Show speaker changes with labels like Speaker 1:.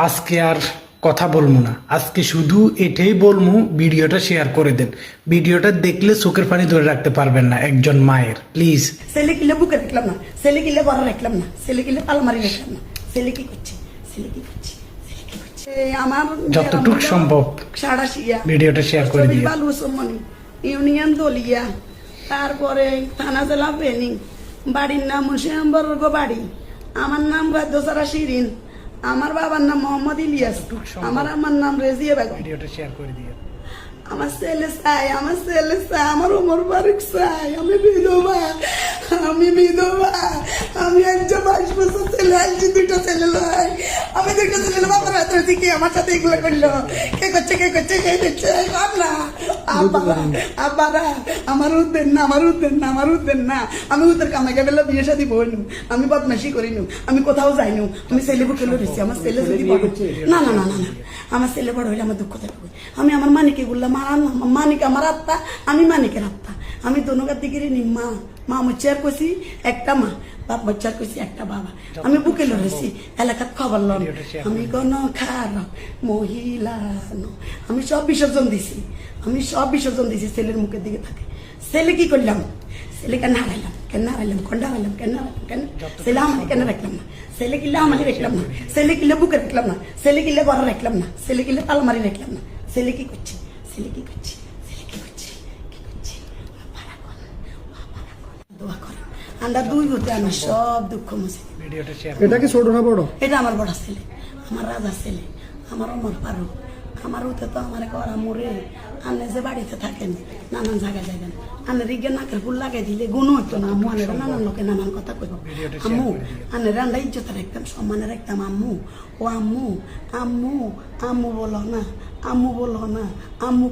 Speaker 1: আজকে আর কথা বলবো না, আজকে শুধু এটাই বলবো, ভিডিওটা শেয়ার করে দেন। ভিডিওটা দেখলে চোখের পানি ধরে রাখতে পারবেন না একজন মায়ের। প্লিজ।
Speaker 2: ছেলে কিলে বুকে রাখলাম না, ছেলে কিলে ঘরে রাখলাম না, ছেলে কিলে আলমারি রাখলাম না। ছেলে কি করছে, ছেলে কি করছে, ছেলে কি করছে? আমার
Speaker 1: যতটুকু সম্ভব
Speaker 2: সাড়াশিয়া
Speaker 1: ভিডিওটা শেয়ার করে দিও।
Speaker 2: বালুসমনি ইউনিয়ন দলিয়া, তারপরে থানা জেলা ফেনী, বাড়ির নাম মুন্সিয়াম্বর্গ বাড়ি, আমার নাম বাদ্যসারা শিরিন, আমার বাবার নাম মোহাম্মদ ইলিয়াস, আমার নাম রেজিয়া বেগম।
Speaker 1: ভিডিওটা শেয়ার করে দিও।
Speaker 2: আমার ছেলে চাই, আমার ছেলে চাই, আমার উমর বারিক চাই। আমি বিধবা, আমি একজন 22 বছর ছেলে, আনছি 2টা ছেলে লয়। আমি 2টা ছেলে বাবার হাতে থেকে আমার সাথে এগুলো করলো। কে করছে কে দিচ্ছে না। আব্বারা আমার উদ্দেন না, আমি উদ্দের কামাইকে বেলা বিয়ে শাদী বইনু, আমি বদমাশি করিনু, আমি কোথাও যাইনু, আমি ছেলে বুকে লড়েছি। আমার ছেলে যদি বড় না, আমার ছেলে বড় হইলে আমার দুঃখ থাকবে। আমি আমার মানিকে বললাম, মানিক আমার আত্মা, আমি মানিকের আত্মা। আমি দোনোকার দিকে নি মা মুচ্চার কইছি একটা মা, বাপ বাচ্চার কইছি একটা বাবা। আমি বুকে লড়েছি, এলাকার খবর লড়, আমি কোন খারাপ মহিলা আমি সব বিসর্জন দিছি, ছেলের মুখের দিকে থাকে। ছেলে কি করলাম, ছেলে কেন হারাইলাম, ছেলে আমার কেন রাখলাম না, ছেলে কিলে আমাকে রাখলাম না, ছেলে কিলে বুকে রাখলাম না, ছেলে কিলে ঘরে রাখলাম না, ছেলে কিলে আলমারি রাখলাম না। ছেলে কি করছে, দোয়া করেন। আমরা 2 হতে আমি সব দুঃখ মুছে।
Speaker 1: ভিডিওটা শেয়ার।
Speaker 3: এটা কি ছোট না বড়?
Speaker 2: এটা আমার বড় ছেলে, আমার রাজার ছেলে, আমার অমর ফারুক। আমার হতে তো আমার করা মরে আনে যে বাড়িতে থাকেন নানান জায়গায় যাবেন, আনে রিগে নাকের ফুল লাগাই দিলে গুণ হইতো না। আম্মু আনের নানান লোকে নানান কথা কইব। আম্মু আনে রান্না ইজ্জত রাখতাম, সম্মানে রাখতাম। আম্মু ও আম্মু বলো না, আম্মু